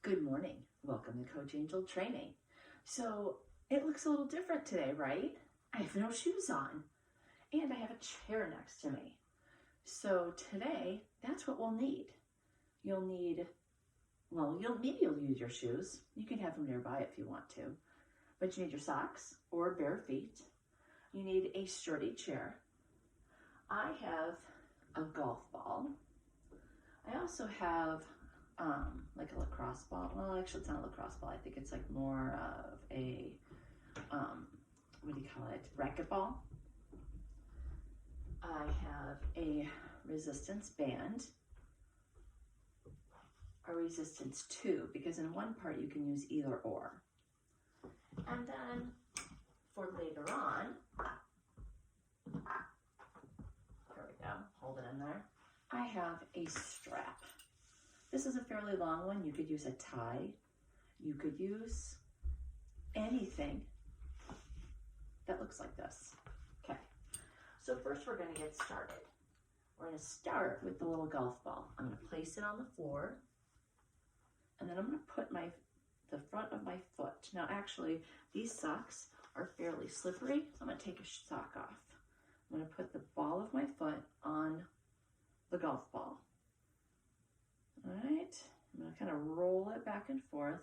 Good morning. Welcome to Coach Angel Training. So it looks a little different today, right? I have no shoes on and I have a chair next to me. So today, that's what we'll need. Maybe you'll use your shoes. You can have them nearby if you want to. But you need your socks or bare feet. You need a sturdy chair. I have a golf ball. I also have like a lacrosse ball. Well, actually it's not a lacrosse ball. I think it's like more of a, what do you call it? Racquetball. I have a resistance band, a resistance tube, because in one part you can use either or. And then for later on, there we go, hold it in there. I have a strap. This is a fairly long one. You could use a tie. You could use anything that looks like this. Okay, so first we're going to get started. We're going to start with the little golf ball. I'm going to place it on the floor, and then I'm going to put the front of my foot. Now actually, these socks are fairly slippery, so I'm going to take a sock off. I'm going to put the ball of my foot on the golf ball. All right, I'm going to kind of roll it back and forth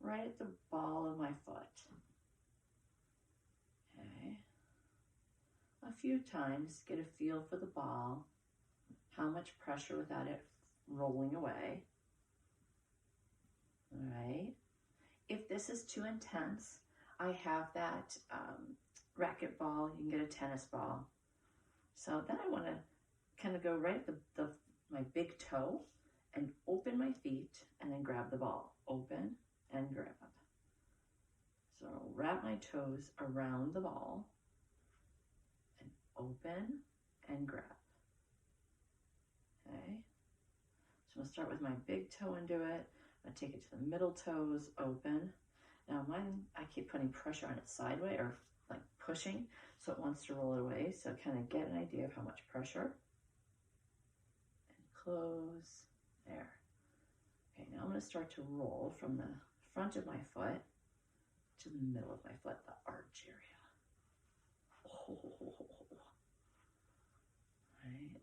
right at the ball of my foot. Okay, a few times, get a feel for the ball, how much pressure without it rolling away. All right, if this is too intense, I have that racket ball. You can get a tennis ball. So then I want to kind of go right at my big toe and open my feet and then grab the ball. Open and grab. So I'll wrap my toes around the ball and open and grab. Okay. So I'm going to start with my big toe and do it. I'm going to take it to the middle toes, open. Now mine, I keep putting pressure on it sideways or like pushing, so it wants to roll it away. So kind of get an idea of how much pressure. And close, there. Okay, now I'm going to start to roll from the front of my foot to the middle of my foot, the arch area. Oh. Right.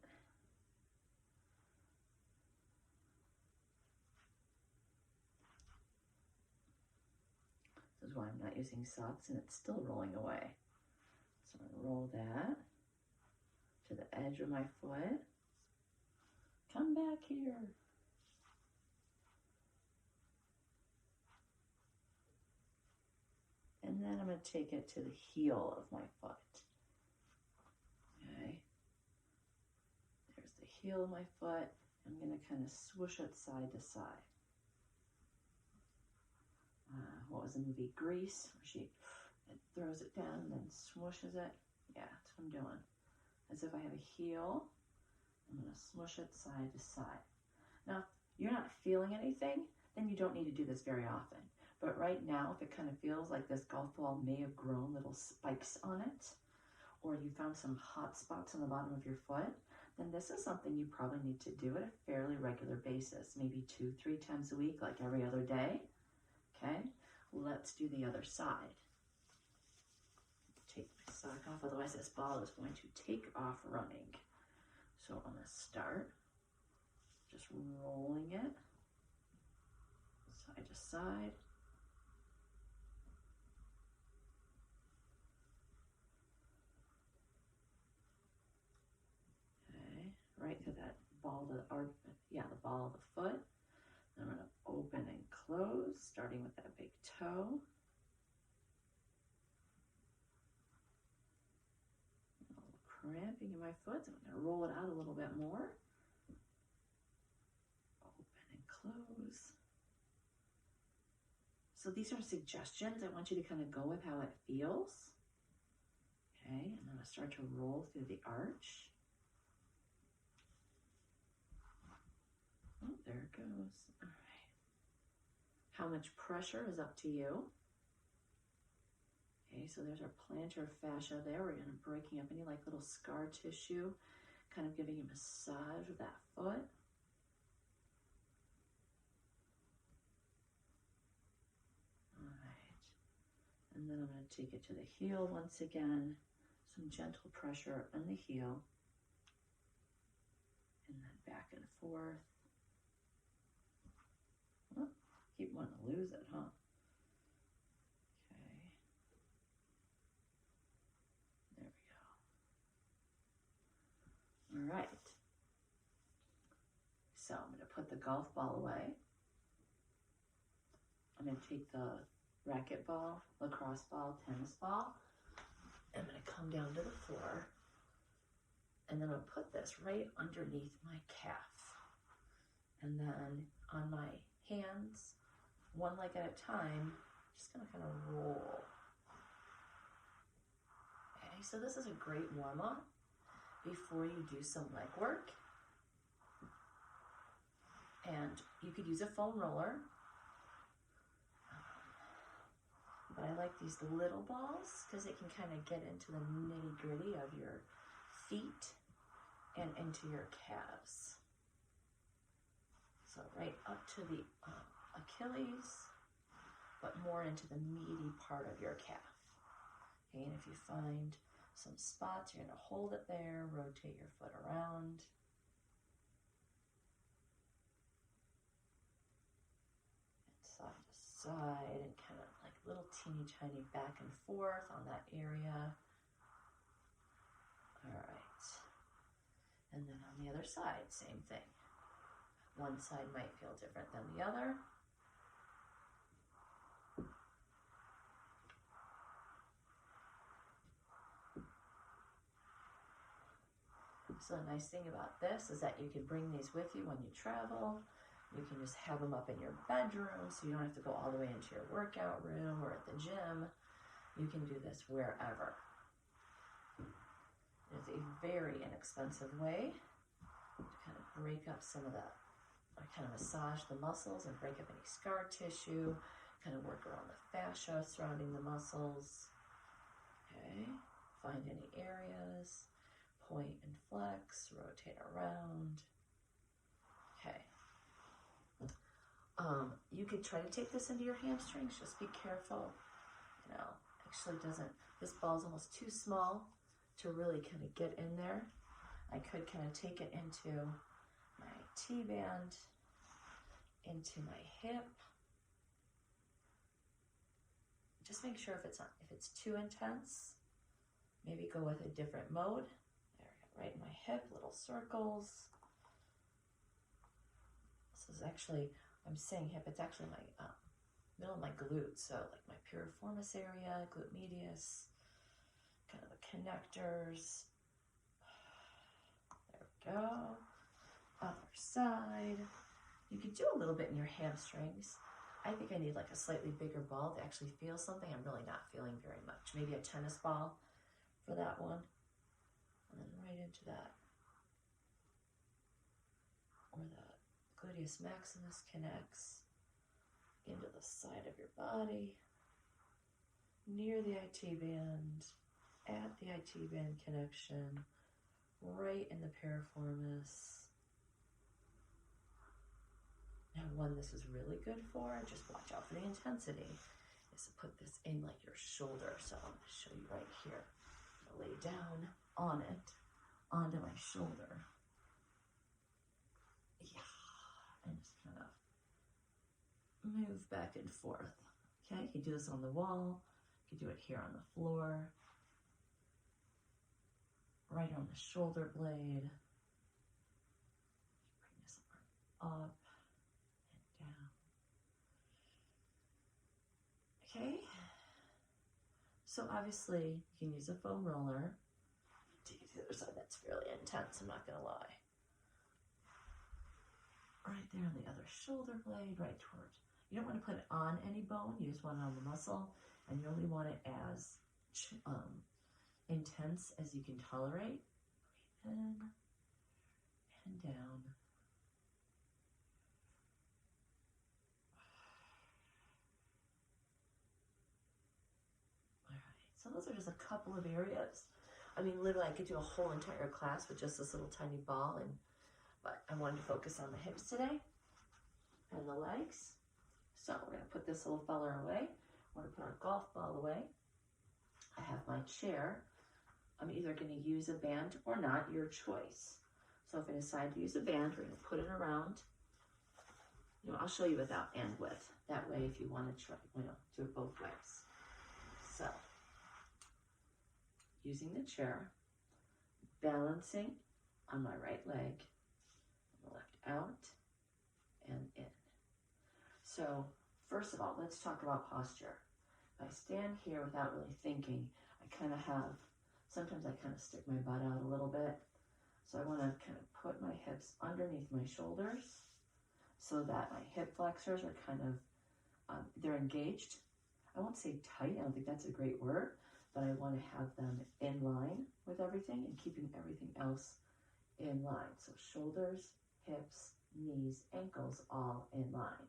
This is why I'm not using socks and it's still rolling away. So I'm going to roll that to the edge of my foot. Come back here. And then I'm going to take it to the heel of my foot. Okay. There's the heel of my foot. I'm going to kind of swoosh it side to side. What was the movie Grease? Where she throws it down and then swooshes it. Yeah, that's what I'm doing. As if I have a heel. I'm going to swoosh it side to side. Now, if you're not feeling anything, then you don't need to do this very often. But right now, if it kind of feels like this golf ball may have grown little spikes on it, or you found some hot spots on the bottom of your foot, then this is something you probably need to do at a fairly regular basis, maybe 2-3 times a week, like every other day. Okay, let's do the other side. Take my sock off, otherwise this ball is going to take off running. So I'm going to start just rolling it side to side. Okay, right to that ball, the ball of the foot. I'm going to open and close, starting with that big toe. A little cramping in my foot, so I'm going to roll it out a little bit more. Open and close. So these are suggestions. I want you to kind of go with how it feels. Okay, and I'm going to start to roll through the arch. Oh, there it goes. All right. How much pressure is up to you. Okay, so there's our plantar fascia there. We're going to breaking up any like little scar tissue, kind of giving a massage of that foot. And then I'm going to take it to the heel once again. Some gentle pressure on the heel. And then back and forth. Oh, keep wanting to lose it, huh? Okay. There we go. All right. So I'm going to put the golf ball away. I'm going to take the racquetball, lacrosse ball, tennis ball. I'm going to come down to the floor. And then I'll put this right underneath my calf. And then on my hands, one leg at a time, just gonna kind of roll. Okay, so this is a great warm-up before you do some leg work. And you could use a foam roller. But I like these little balls because they can kind of get into the nitty-gritty of your feet and into your calves. So right up to the Achilles, but more into the meaty part of your calf. Okay, and if you find some spots, you're going to hold it there, rotate your foot around. And side to side, and kind of like little teeny tiny back and forth on that area. All right. And then on the other side, same thing. One side might feel different than the other. So the nice thing about this is that you can bring these with you when you travel. You can just have them up in your bedroom, so you don't have to go all the way into your workout room or at the gym. You can do this wherever. It's a very inexpensive way to kind of break up some of that, or kind of massage the muscles and break up any scar tissue, kind of work around the fascia surrounding the muscles. Okay, find any areas, point and flex, rotate around. Okay. You could try to take this into your hamstrings, just be careful. You know, actually doesn't, this ball's almost too small to really kind of get in there. I could kind of take it into my T-band, into my hip. Just make sure if it's too intense, maybe go with a different mode. There we go, right in my hip, little circles. This is actually, I'm saying hip, it's actually my middle of my glute, so like my piriformis area, glute medius, kind of the connectors. There we go. Other side. You could do a little bit in your hamstrings. I think I need like a slightly bigger ball to actually feel something. I'm really not feeling very much. Maybe a tennis ball for that one. And then right into that. Where the gluteus maximus connects into the side of your body. Near the IT band. At the IT band connection. Right in the piriformis. Now, one this is really good for, just watch out for the intensity, is to put this in like your shoulder. So I'm going to show you right here. I'm going to lay down on it, onto my shoulder. Yeah, and just kind of move back and forth. Okay, you can do this on the wall. You can do it here on the floor. Right on the shoulder blade. Bring this arm up. Okay, so obviously you can use a foam roller. Take it to the other side, that's fairly intense, I'm not going to lie. Right there on the other shoulder blade, right towards, you don't want to put it on any bone, you just want it on the muscle, and you only want it as intense as you can tolerate. Breathe in and down. So those are just a couple of areas. I mean, literally, I could do a whole entire class with just this little tiny ball, but I wanted to focus on the hips today and the legs. So we're going to put this little fella away. want to put our golf ball away. I have my chair. I'm either going to use a band or not, your choice. So if I decide to use a band, we're going to put it around. I'll show you without and with. That way, if you want to try, do it both ways. So, using the chair, balancing on my right leg, the left out and in. So, first of all, let's talk about posture. If I stand here without really thinking, sometimes I kind of stick my butt out a little bit. So I want to kind of put my hips underneath my shoulders so that my hip flexors are they're engaged. I won't say tight, I don't think that's a great word, but I want to have them in line with everything and keeping everything else in line. So shoulders, hips, knees, ankles, all in line.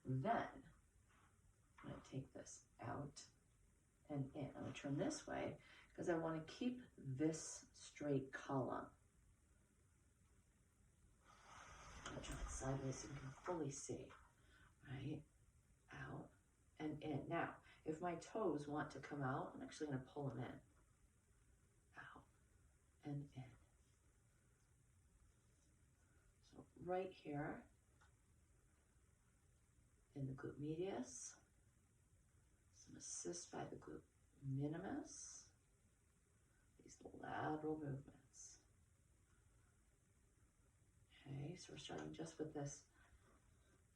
Then I'm going to take this out and in. I'm going to turn this way because I want to keep this straight column. I'm going to turn it sideways so you can fully see. Right? Out and in. Now, if my toes want to come out, I'm actually going to pull them in. Out and in. So right here in the glute medius, some assist by the glute minimus, these lateral movements. Okay, so we're starting just with this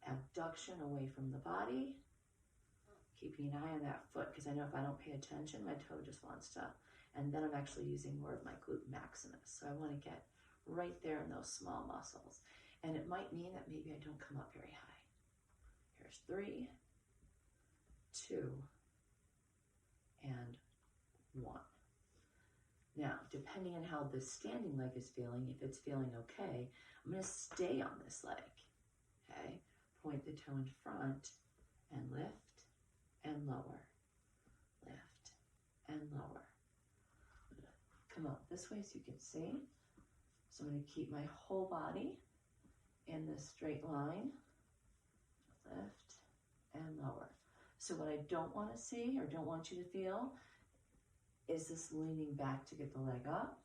abduction away from the body, keeping an eye on that foot, because I know if I don't pay attention, my toe just wants to, and then I'm actually using more of my glute maximus. So I want to get right there in those small muscles. And it might mean that maybe I don't come up very high. Here's 3, 2, and 1. Now, depending on how this standing leg is feeling, if it's feeling okay, I'm going to stay on this leg. Okay? Point the toe in front and lift and lower. Lift and lower. I'm going to come up this way so you can see. So I'm going to keep my whole body in this straight line. Lift and lower. So what I don't want to see or don't want you to feel is this leaning back to get the leg up.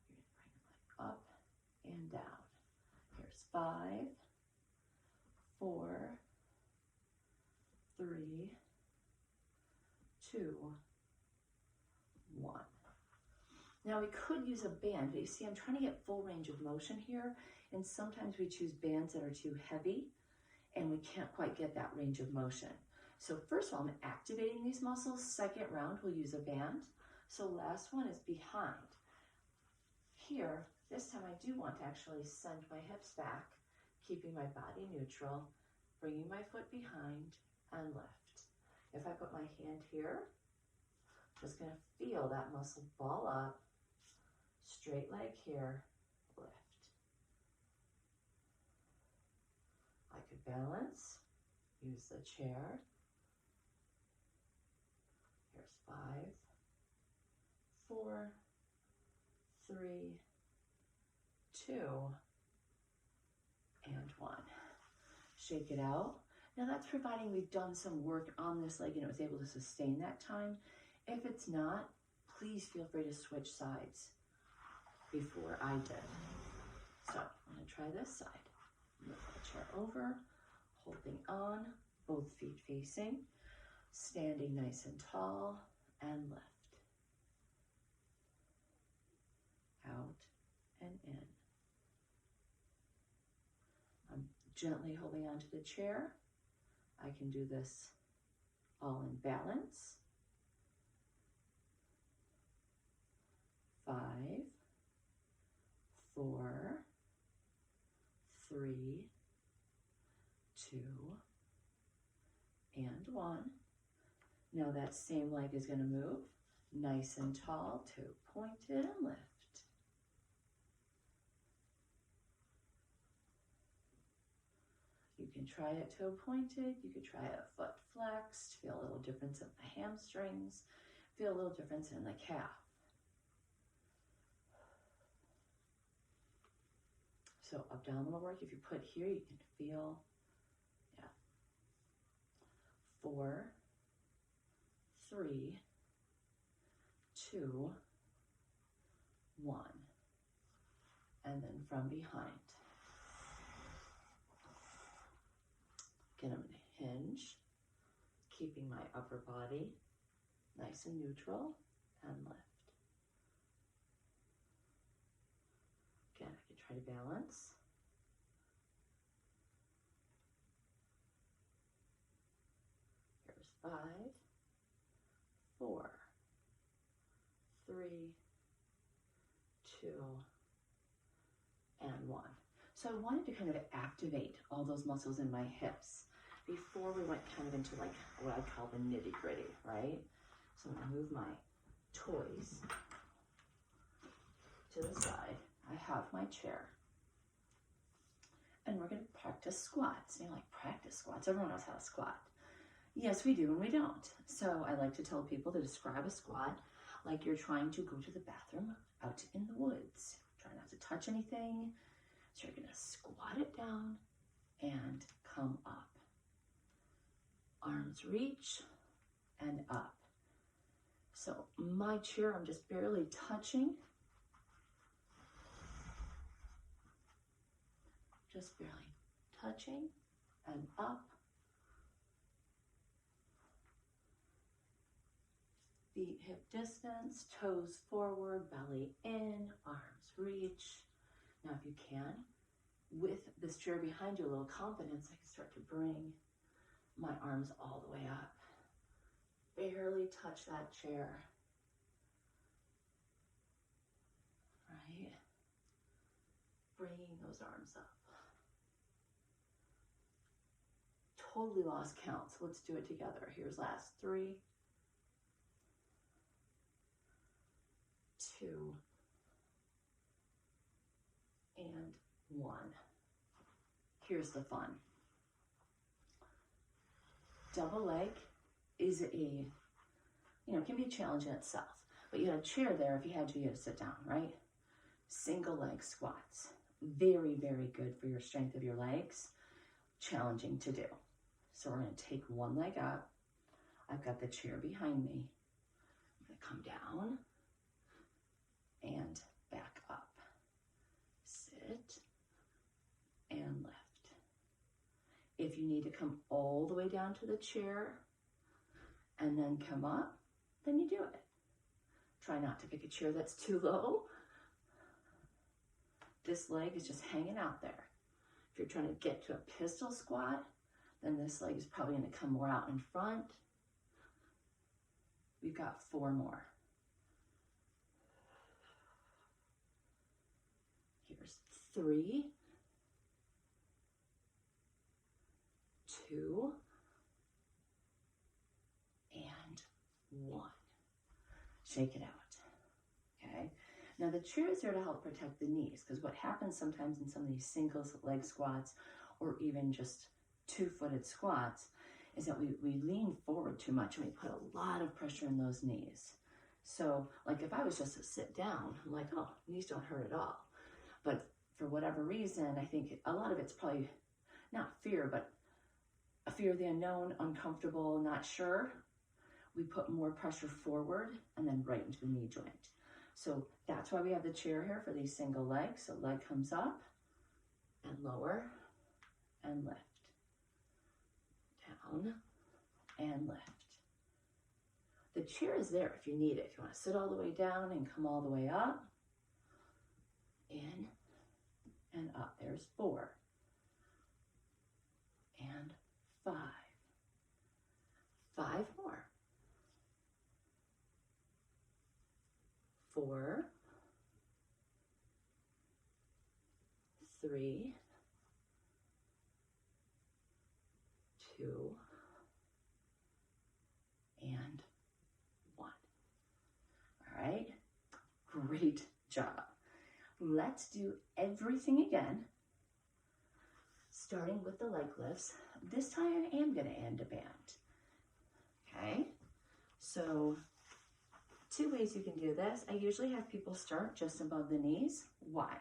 You're going to bring the leg up and down. Here's 5, 4, 3, 2, 1. Now we could use a band, but you see I'm trying to get full range of motion here, and sometimes we choose bands that are too heavy and we can't quite get that range of motion. So first of all, I'm activating these muscles. Second round, we'll use a band. So last one is behind. Here, this time I do want to actually send my hips back, keeping my body neutral, bringing my foot behind and lift. If I put my hand here, I'm just going to feel that muscle ball up, straight leg here, lift. I could balance, use the chair. Here's 5, 4, 3, 2, and 1. Shake it out. Now that's providing we've done some work on this leg and it was able to sustain that time. If it's not, please feel free to switch sides before I did. So I'm going to try this side. Move the chair over, holding on, both feet facing, standing nice and tall, and lift. Out and in. I'm gently holding onto the chair. I can do this all in balance. 5, 4, 3, 2, and 1. Now that same leg is going to move nice and tall, toe pointed, and lift. You can try it toe pointed, you could try it foot flexed, feel a little difference in the hamstrings, feel a little difference in the calf. So abdominal work, if you put here, you can feel, 4, 3, 2, 1. And then from behind. Again, I'm going to hinge, keeping my upper body nice and neutral, and lift. Again, I can try to balance. Here's 5, 4, 3, 2, and 1. So I wanted to kind of activate all those muscles in my hips before we went kind of into like what I call the nitty gritty, right? So I'm gonna move my toys to the side. I have my chair. And we're gonna practice squats. And you're like, practice squats? Everyone knows how to squat. Yes, we do and we don't. So I like to tell people to describe a squat like you're trying to go to the bathroom out in the woods. Try not to touch anything. So you're gonna squat it down and come up. Arms reach and up. So my chair, I'm just barely touching. Just barely touching and up. Feet hip distance, toes forward, belly in, arms reach. Now if you can, with this chair behind you, a little confidence, I can start to bring my arms all the way up. Barely touch that chair. Right? Bringing those arms up. Totally lost count, so let's do it together. Here's last 3, 2, and 1. Here's the fun. Double leg is can be a challenge in itself, but you had a chair there if you had to, you had to sit down, right? Single leg squats. Very, very good for your strength of your legs. Challenging to do. So we're going to take one leg up. I've got the chair behind me. I'm going to come down and back up. Sit and lift. If you need to come all the way down to the chair and then come up, then you do it. Try not to pick a chair that's too low. This leg is just hanging out there. If you're trying to get to a pistol squat, then this leg is probably going to come more out in front. We've got 4 more. Here's 3, 2, and 1. Shake it out. Okay. Now the chair is there to help protect the knees, because what happens sometimes in some of these single leg squats or even just 2-footed squats is that we lean forward too much and we put a lot of pressure in those knees. So like if I was just to sit down, I'm like, oh, knees don't hurt at all. But for whatever reason, I think a lot of it's probably not fear, but a fear of the unknown, uncomfortable, not sure. We put more pressure forward and then right into the knee joint. So that's why we have the chair here for these single legs. So leg comes up and lower and lift. Down and lift. The chair is there if you need it. If you want to sit all the way down and come all the way up. In and up. There's 4. And 5. 5 more. 4, 3, 2, and 1. All right, great job. Let's do everything again, starting with the leg lifts. This time I am going to end a band. Okay, so 2 ways you can do this. I usually have people start just above the knees. Why?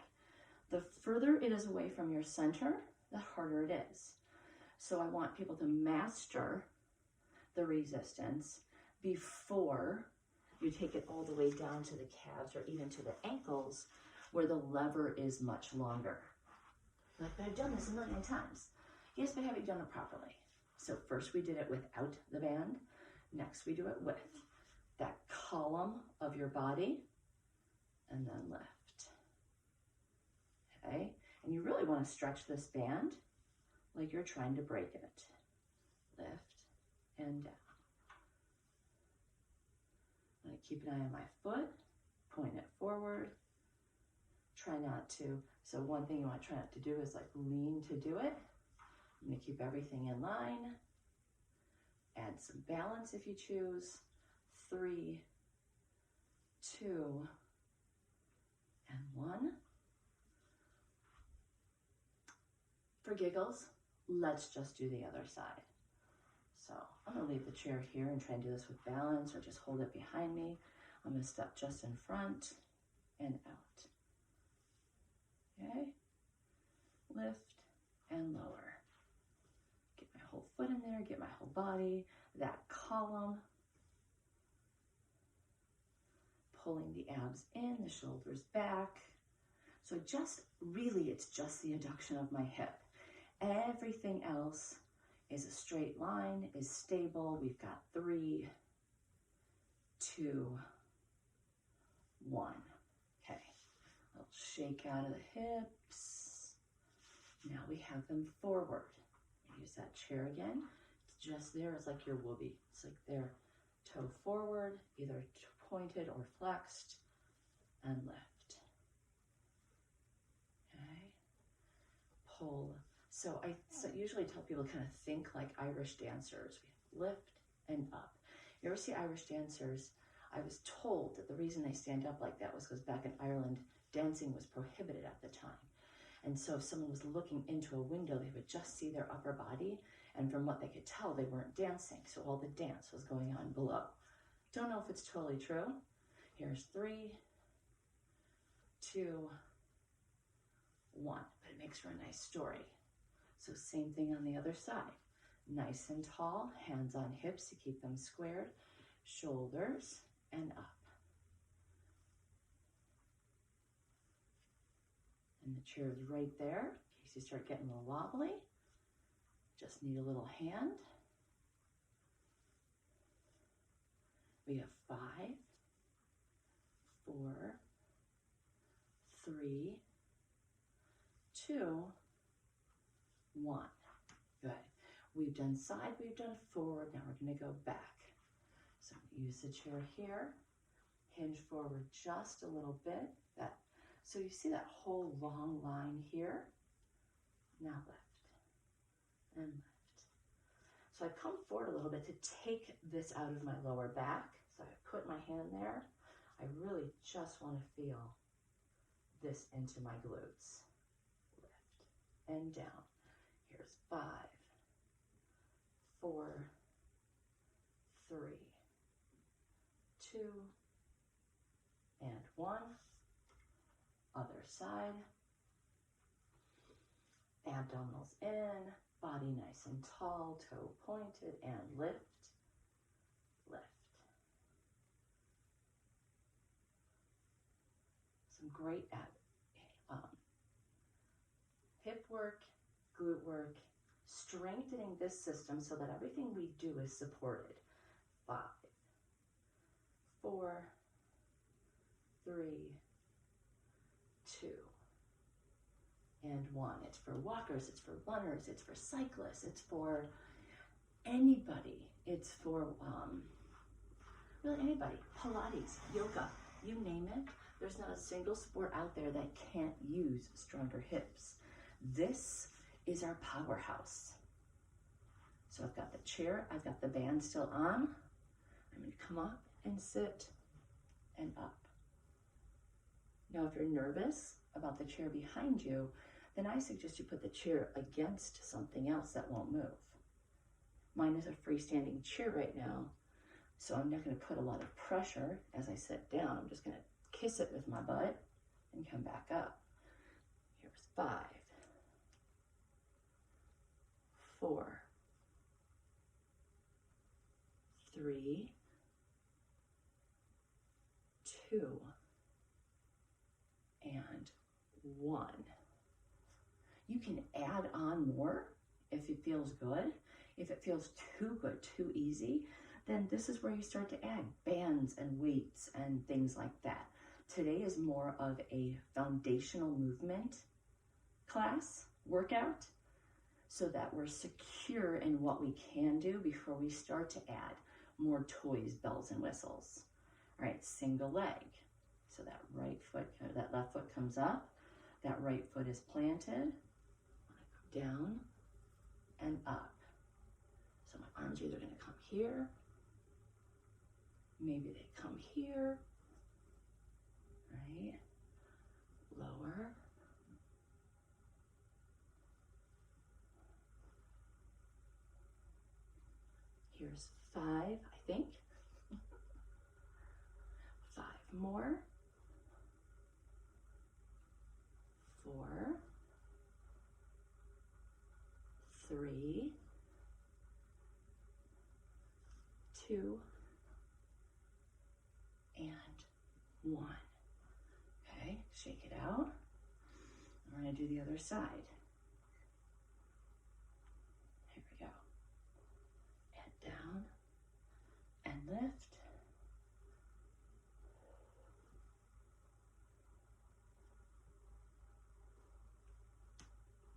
The further it is away from your center, the harder it is. So I want people to master the resistance before you take it all the way down to the calves or even to the ankles where the lever is much longer. Like, but I've done this a million times. Yes, but have you done it properly? So first we did it without the band. Next we do it with that column of your body and then lift. Okay, and you really want to stretch this band like you're trying to break it. Lift and down. I'm going to keep an eye on my foot, point it forward. Try not to, so one thing you want to try not to do is like lean to do it. I'm going to keep everything in line. Add some balance if you choose. 3, 2, and 1. For giggles, let's just do the other side. So I'm going to leave the chair here and try and do this with balance, or just hold it behind me. I'm going to step just in front and out. Okay, lift and lower. Get my whole foot in there, get my whole body, that column. Pulling the abs in, the shoulders back. So just, really, it's just the adduction of my hip. Everything else is a straight line, is stable. We've got 3, 2, 1. Okay, a little shake out of the hips. Now we have them forward. Use that chair again. It's just there, it's like your whoopee. It's like their toe forward, either pointed or flexed, and lift. Okay, pull. So I usually tell people to kind of think like Irish dancers. We lift and up. You ever see Irish dancers? I was told that the reason they stand up like that was because back in Ireland, dancing was prohibited at the time. And so if someone was looking into a window, they would just see their upper body. And from what they could tell, they weren't dancing. So all the dance was going on below. Don't know if it's totally true. Here's 3, 2, 1. But it makes for a nice story. So same thing on the other side. Nice and tall, hands on hips to keep them squared, shoulders and up. And the chair is right there in case you start getting a little wobbly. Just need a little hand. We have 5, 4, 3, 2, 1. Good. We've done side, we've done forward. Now we're going to go back. So use the chair here. Hinge forward just a little bit. So you see that whole long line here? Now lift and lift. So I come forward a little bit to take this out of my lower back. So I put my hand there. I really just want to feel this into my glutes. Lift and down. Here's 5, 4, 3, 2, and 1. Other side. Abdominals in, body nice and tall, toe pointed, and lift, lift. Some great hip work, glute work, strengthening this system so that everything we do is supported. 5, 4, 3, 2, and 1. It's for walkers, it's for runners, it's for cyclists, it's for anybody. It's for really anybody. Pilates, yoga, you name it. There's not a single sport out there that can't use stronger hips. This is our powerhouse. So I've got the chair, I've got the band still on. I'm going to come up and sit and up. Now, if you're nervous about the chair behind you, then I suggest you put the chair against something else that won't move. Mine is a freestanding chair right now, so I'm not going to put a lot of pressure as I sit down. I'm just going to kiss it with my butt and come back up. Here's 5, 4, 3, 2, and 1. You can add on more if it feels good. If it feels too good, too easy, then this is where you start to add bands and weights and things like that. Today is more of a foundational movement class, workout, so that we're secure in what we can do before we start to add more toys, bells, and whistles. All right, single leg. So that right foot, that left foot comes up, that right foot is planted, down and up. So my arms are either gonna come here, maybe they come here, right? Lower. Here's 5, I think. 5 more. 4, 3, 2, and 1. Okay, shake it out. We're going to do the other side. Here we go. And down and lift.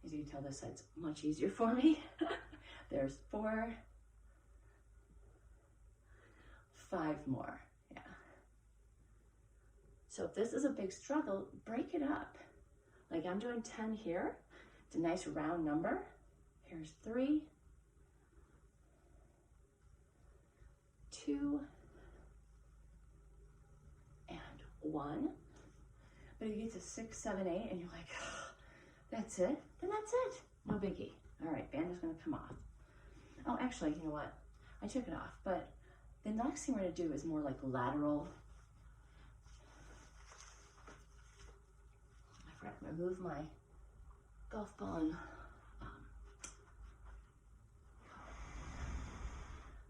As you can tell, this side's much easier for me. There's 4, 5 more. Yeah. So if this is a big struggle, break it up. Like I'm doing 10 here. It's a nice round number. Here's 3, 2, and 1. But you get to 6, 7, 8, and you're like, oh, that's it. Then that's it. No biggie. All right, band is going to come off. Oh, actually, you know what? I took it off, but the next thing we're going to do is more like lateral. I forgot to move my golf ball and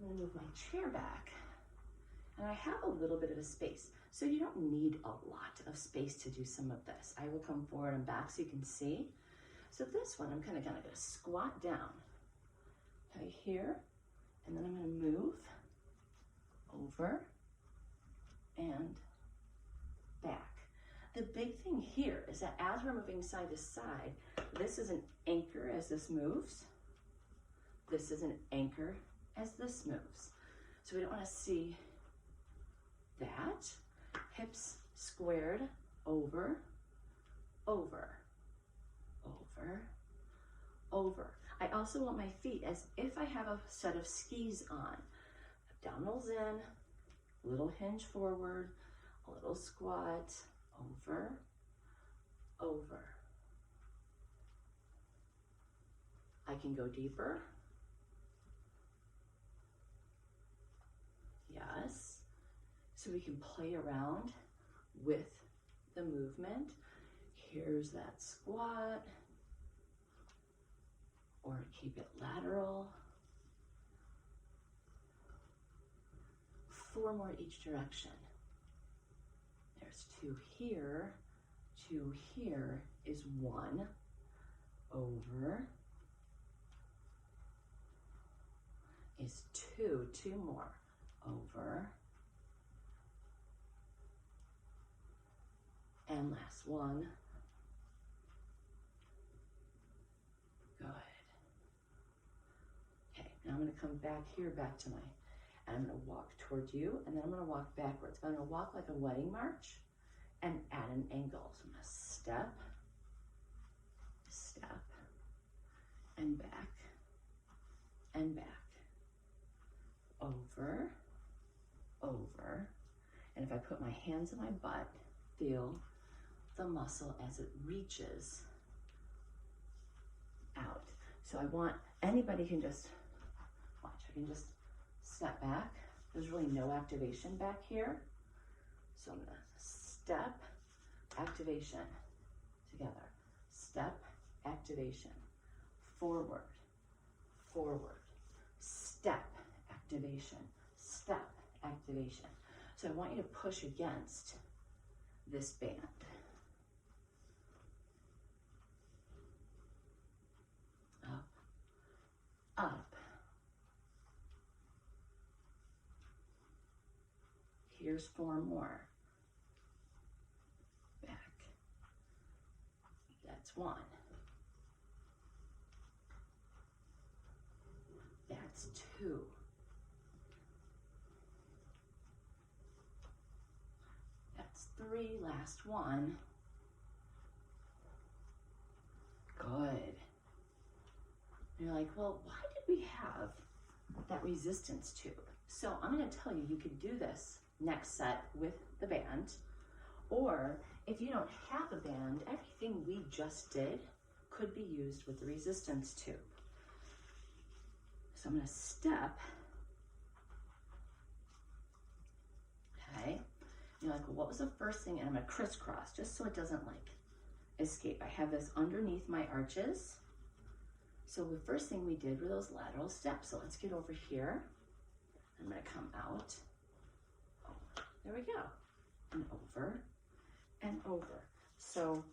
I'm going to move my chair back. And I have a little bit of a space. So you don't need a lot of space to do some of this. I will come forward and back so you can see. So this one, I'm kind of going to squat down. Okay, here. And then I'm going to move over and back. The big thing here is that as we're moving side to side, this is an anchor as this moves. This is an anchor as this moves. So we don't want to see that. Hips squared, over, over, over, over. I also want my feet as if I have a set of skis on. Abdominals in, little hinge forward, a little squat, over, over. I can go deeper. Yes. So we can play around with the movement. Here's that squat, or keep it lateral. 4 more each direction. There's 2 here, 2 here is 1, over, is 2, 2 more, over, and last one. Good. Okay, now I'm going to come back here, back to my, and I'm going to walk toward you, and then I'm going to walk backwards. I'm going to walk like a wedding march and add an angle. So I'm going to step, step, and back, over, over. And if I put my hands in my butt, feel the muscle as it reaches out. So I want, anybody can just, watch, I can just step back. There's really no activation back here. So I'm gonna step, activation, together. Step, activation, forward, forward, step, activation, step, activation. So I want you to push against this band. Up, up. Here's 4 more. Back. That's 1. That's 2. That's 3, last one. Good. You're like, well, why did we have that resistance tube? So I'm gonna tell you, you could do this next set with the band, or if you don't have a band, everything we just did could be used with the resistance tube. So I'm gonna step. Okay. You're like, well, what was the first thing? And I'm gonna crisscross just so it doesn't like escape. I have this underneath my arches. So the first thing we did were those lateral steps. So let's get over here. I'm gonna come out. Oh, there we go. And over and over. So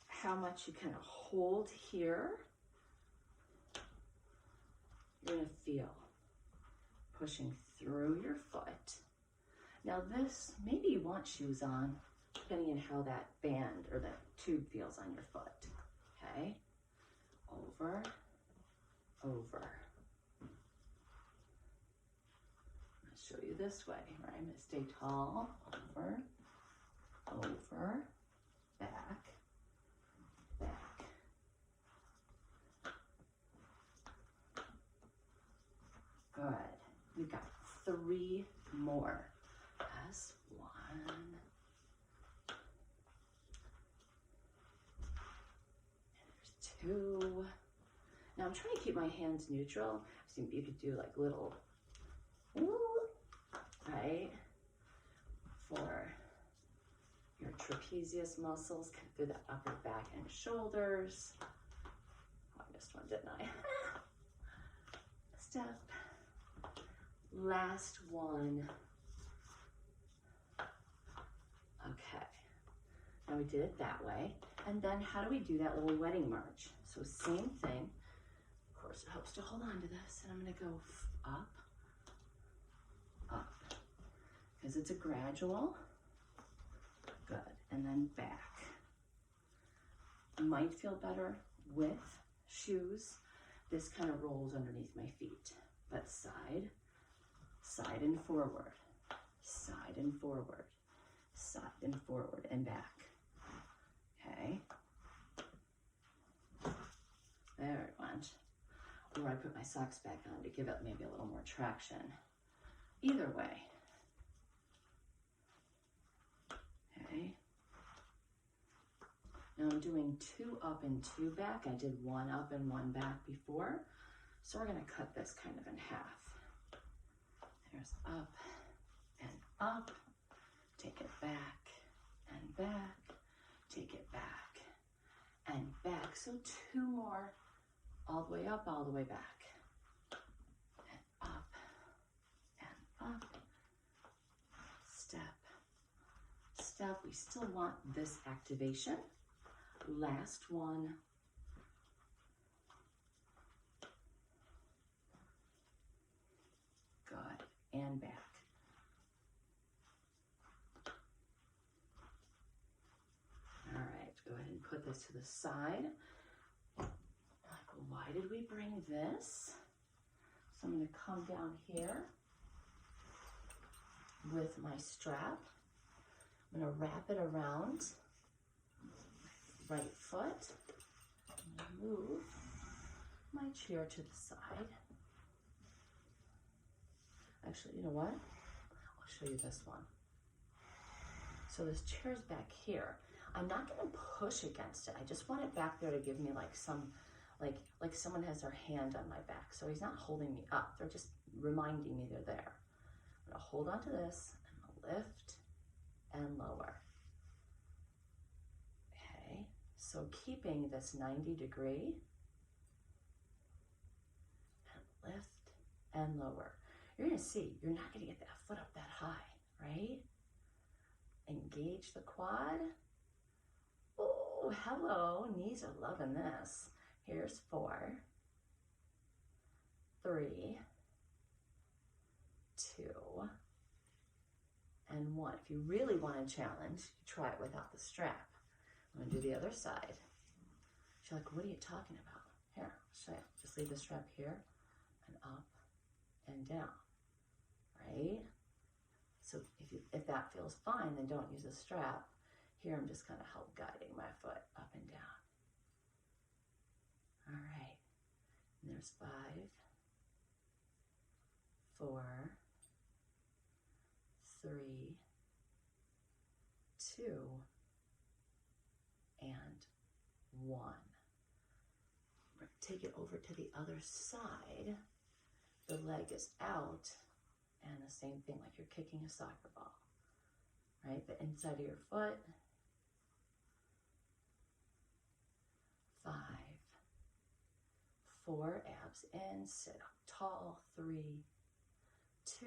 how much you kind of hold here, you're gonna feel pushing through your foot. Now this, maybe you want shoes on, depending on how that band or that tube feels on your foot, okay? Over, over. I'll show you this way, right? I'm gonna stay tall, over, over, back, back. Good, we've got 3 more. That's 1. And there's 2. Now I'm trying to keep my hands neutral. So you could do like little, right? For your trapezius muscles, come through the upper back and shoulders. Oh, I missed one, didn't I? Step. Last one. Okay, now we did it that way. And then how do we do that little wedding march? So same thing. Of course, it helps to hold on to this. And I'm gonna go up, up, because it's a gradual. Good, and then back. Might feel better with shoes. This kind of rolls underneath my feet, but side, side and forward, side and forward. Side and forward and back. Okay. There it went. Or I put my socks back on to give it maybe a little more traction. Either way. Okay. Now I'm doing 2 up and 2 back. I did 1 up and 1 back before. So we're going to cut this kind of in half. There's up and up. Take it back and back, take it back and back. So 2 more, all the way up, all the way back. And up and up. Step, step. We still want this activation. Last one. Good, and back. Go ahead and put this to the side. Like, well, why did we bring this? So I'm going to come down here with my strap. I'm going to wrap it around my right foot. I'm going to move my chair to the side. Actually, you know what? I'll show you this one. So this chair's back here. I'm not going to push against it. I just want it back there to give me like some, like someone has their hand on my back. So he's not holding me up. They're just reminding me they're there. I'm going to hold on to this and lift and lower. Okay, so keeping this 90 degree and lift and lower. You're going to see, you're not going to get that foot up that high, right? Engage the quad. Oh, hello, knees are loving this. Here's 4, 3, 2, and 1. If you really want to challenge, try it without the strap. I'm going to do the other side. She's like, what are you talking about? Here, I'll show you. Just leave the strap here and up and down, right? So if that feels fine, then don't use a strap. Here, I'm just kind of help guiding my foot up and down. All right, and there's 5, 4, 3, 2, and 1. Take it over to the other side. The leg is out, and the same thing, like you're kicking a soccer ball, right? The inside of your foot. 5, 4, abs in, sit up tall. 3, 2,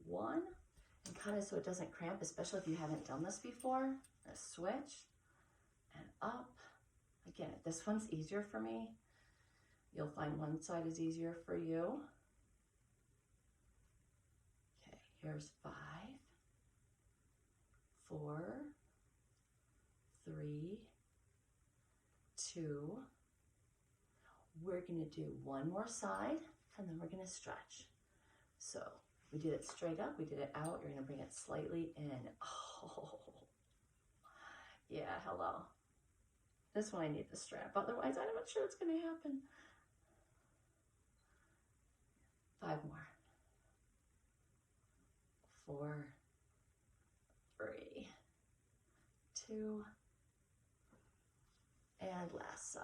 1, and kind of so it doesn't cramp, especially if you haven't done this before. A switch and up. Again, this one's easier for me. You'll find one side is easier for you. Okay, here's 5, 4, 3, 2. We're going to do one more side, and then we're going to stretch. So we did it straight up, we did it out. You're going to bring it slightly in. Oh, yeah, hello. This one I need the strap, otherwise I'm not sure it's going to happen. 5 more. 4, 3, 2, and last side.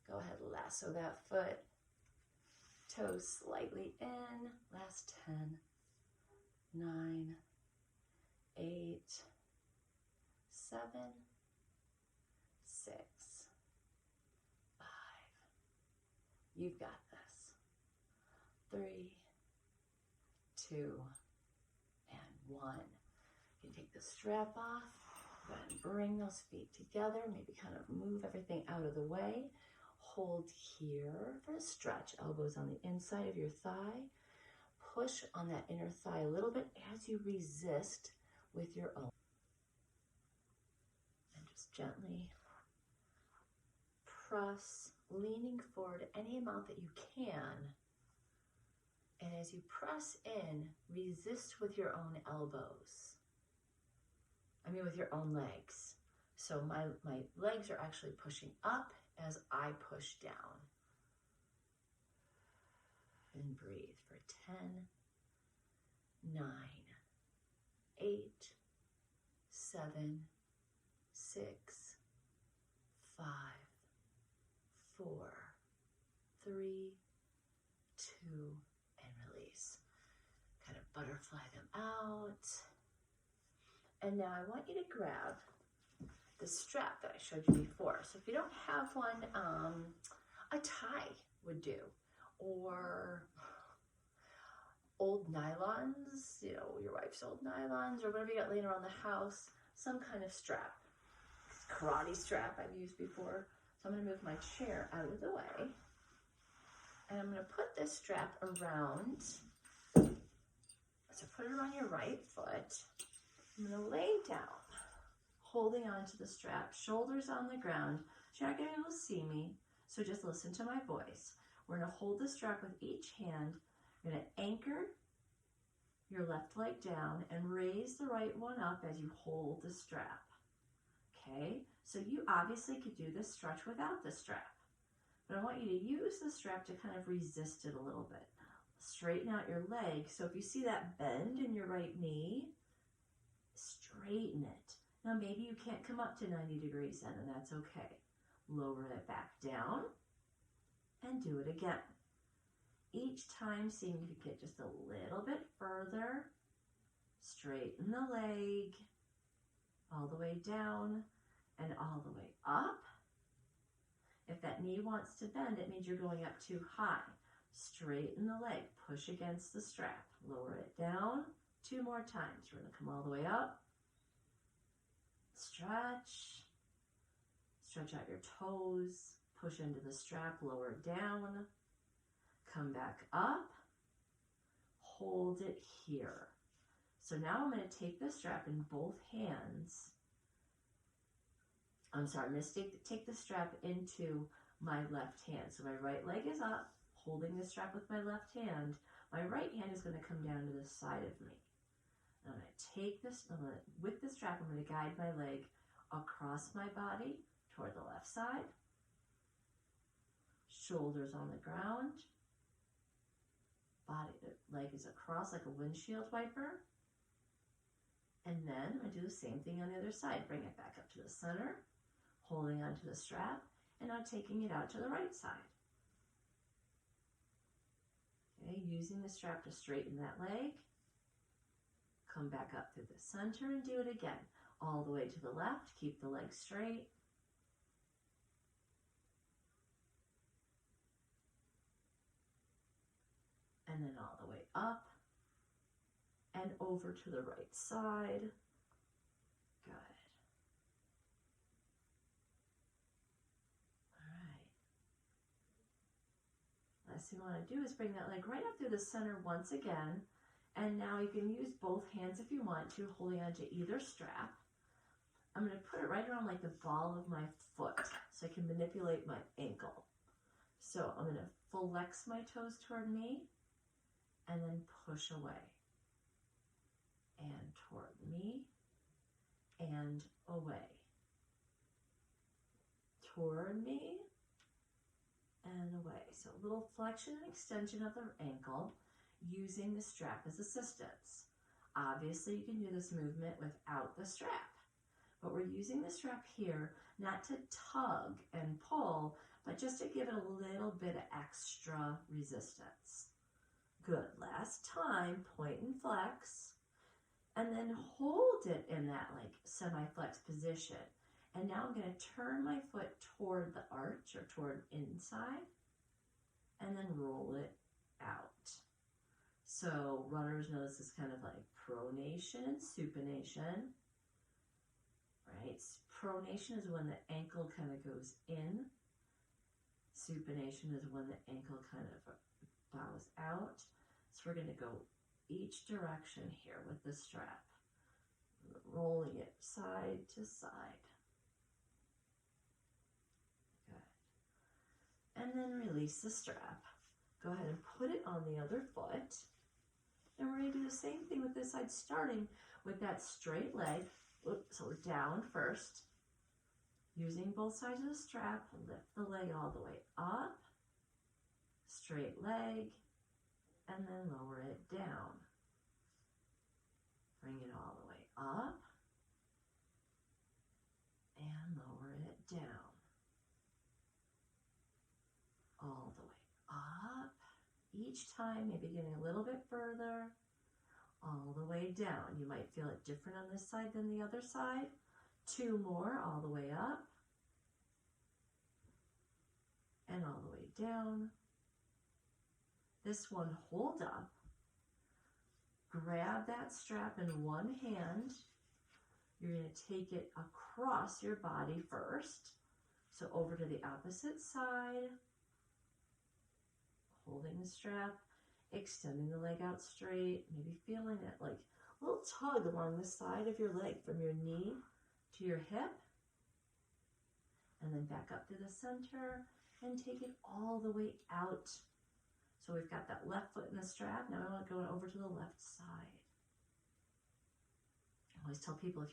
Go ahead, lasso that foot. Toes slightly in. Last 10, 9, 8, 7, 6, 5. You've got this. 3, 2, and 1. You can take the strap off. Go ahead and bring those feet together. Maybe kind of move everything out of the way. Hold here for a stretch. Elbows on the inside of your thigh. Push on that inner thigh a little bit as you resist with your own. And just gently press, leaning forward any amount that you can. And as you press in, resist with your own elbows. With your own legs. So my legs are actually pushing up as I push down. And breathe for 10, 9, 8, 7, 6, 5, 4, 3, 2, and release. Kind of butterfly them out. And now I want you to grab the strap that I showed you before. So if you don't have one, a tie would do. Or old nylons, your wife's old nylons, or whatever you got laying around the house, some kind of strap. Karate strap I've used before. So I'm going to move my chair out of the way. And I'm going to put this strap around. So put it around your right foot. I'm going to lay down, holding onto the strap, shoulders on the ground. You're not going to be able to see me, so just listen to my voice. We're going to hold the strap with each hand. You're going to anchor your left leg down and raise the right one up as you hold the strap. Okay, so you obviously could do this stretch without the strap, but I want you to use the strap to kind of resist it a little bit. Straighten out your leg. So if you see that bend in your right knee, straighten it. Now maybe you can't come up to 90 degrees then, and that's okay. Lower it back down and do it again. Each time seeing if you get just a little bit further. Straighten the leg all the way down and all the way up. If that knee wants to bend, it means you're going up too high. Straighten the leg, push against the strap, lower it down 2 more times. We're going to come all the way up. Stretch. Stretch out your toes. Push into the strap, lower it down. Come back up. Hold it here. So now I'm going to take the strap in both hands. I'm sorry, I'm going to take the strap into my left hand. So my right leg is up, holding the strap with my left hand. My right hand is going to come down to the side of me. I'm going to take this, with the strap, I'm going to guide my leg across my body toward the left side. Shoulders on the ground. Leg is across like a windshield wiper. And then I'm going to do the same thing on the other side. Bring it back up to the center, holding onto the strap, and now taking it out to the right side. Okay, using the strap to straighten that leg. Come back up through the center and do it again. All the way to the left, keep the leg straight. And then all the way up and over to the right side. Good. All right. Last thing I want to do is bring that leg right up through the center once again. And now you can use both hands if you want to, holding onto either strap. I'm going to put it right around like the ball of my foot so I can manipulate my ankle. So I'm going to flex my toes toward me and then push away. And toward me and away. Toward me and away. So a little flexion and extension of the ankle using the strap as assistance. Obviously, you can do this movement without the strap, but we're using the strap here not to tug and pull, but just to give it a little bit of extra resistance. Good. Last time, point and flex, and then hold it in that like semi-flex position. And now I'm going to turn my foot toward the arch or toward inside, and then roll it out. So runners know this is kind of like pronation and supination, right? Pronation is when the ankle kind of goes in. Supination is when the ankle kind of bows out. So we're going to go each direction here with the strap, rolling it side to side. Good. And then release the strap. Go ahead and put it on the other foot. And we're going to do the same thing with this side, starting with that straight leg. So we're down first. Using both sides of the strap, lift the leg all the way up. Straight leg. And then lower it down. Bring it all the way up. And lower it down. All the way up. Each time, maybe getting a little bit further, all the way down. You might feel it different on this side than the other side. 2 more, all the way up, and all the way down. This one, hold up. Grab that strap in one hand. You're going to take it across your body first. So over to the opposite side. Holding the strap, extending the leg out straight, maybe feeling that like little tug along the side of your leg from your knee to your hip, and then back up to the center and take it all the way out. So we've got that left foot in the strap. Now I want to go over to the left side. I always tell people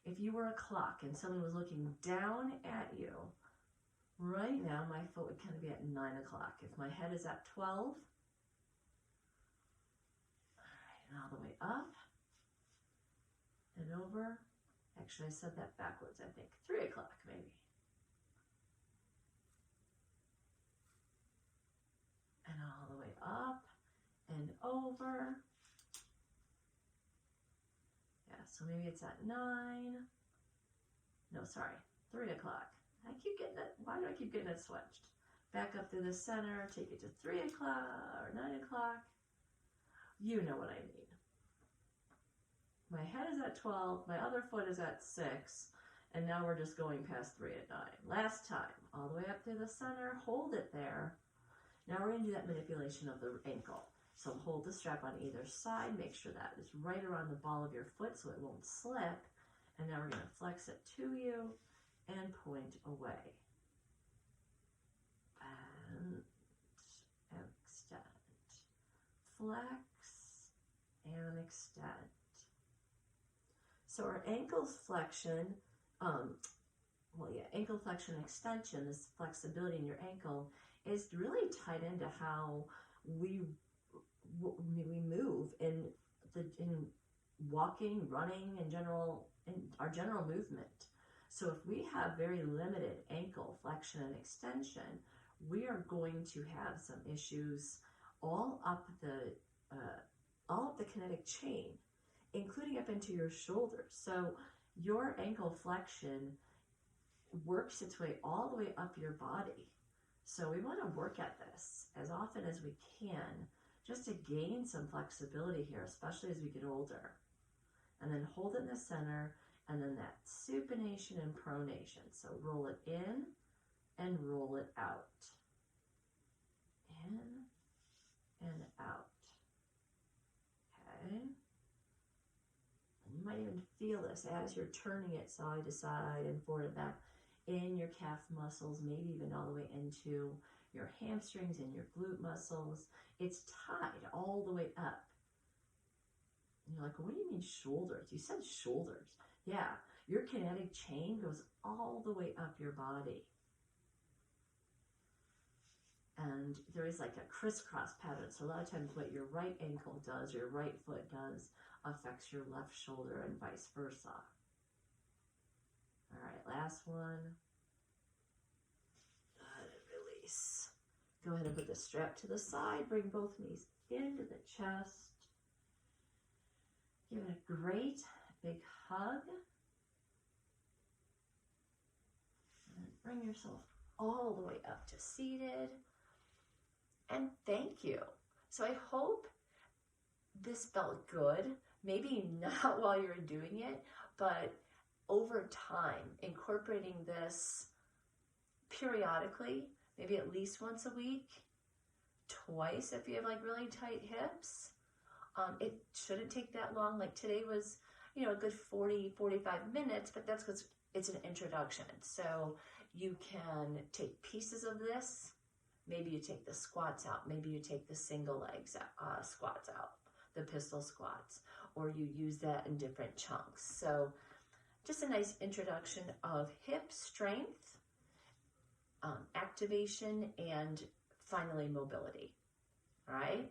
if you were a clock and someone was looking down at you, right now, my foot would kind of be at 9 o'clock. If my head is at 12, all right, and all the way up and over. Actually, I said that backwards, I think. 3 o'clock, maybe. And all the way up and over. Yeah, so maybe it's at 9. No, sorry, 3 o'clock. I keep getting it. Why do I keep getting it switched? Back up through the center, take it to 3 o'clock or 9 o'clock. You know what I mean. My head is at 12, my other foot is at 6, and now we're just going past 3 at 9. Last time, all the way up to the center, hold it there. Now we're going to do that manipulation of the ankle. So hold the strap on either side, make sure that is right around the ball of your foot so it won't slip. And now we're going to flex it to you and point away. And extend. Flex and extend. So our ankle flexion, ankle flexion extension, this flexibility in your ankle, is really tied into how we move in walking, running, in our general movement. So if we have very limited ankle flexion and extension, we are going to have some issues all up the kinetic chain, including up into your shoulders. So your ankle flexion works its way all the way up your body. So we want to work at this as often as we can, just to gain some flexibility here, especially as we get older. And then hold it in the center, and then that supination and pronation. So roll it in and roll it out. In and out. Okay. And you might even feel this as you're turning it side to side and forward and back in your calf muscles, maybe even all the way into your hamstrings and your glute muscles. It's tied all the way up. And you're like, what do you mean shoulders? You said shoulders. Yeah, your kinetic chain goes all the way up your body. And there is like a crisscross pattern. So a lot of times what your right ankle does, your right foot does, affects your left shoulder and vice versa. All right, last one. Release. Go ahead and put the strap to the side. Bring both knees into the chest. Give it a great big hug. And bring yourself all the way up to seated. And thank you. So I hope this felt good. Maybe not while you're doing it, but over time, incorporating this periodically, maybe at least once a week, twice if you have like really tight hips. It shouldn't take that long. Like today was, a good 40, 45 minutes, but that's because it's an introduction. So you can take pieces of this. Maybe you take the squats out. Maybe you take the single legs squats out, the pistol squats, or you use that in different chunks. So just a nice introduction of hip strength, activation, and finally mobility. All right.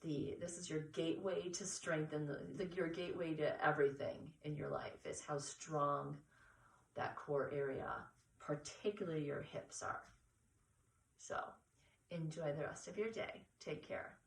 This is your gateway to strengthen your gateway to everything in your life is how strong that core area, particularly your hips, are. So enjoy the rest of your day. Take care.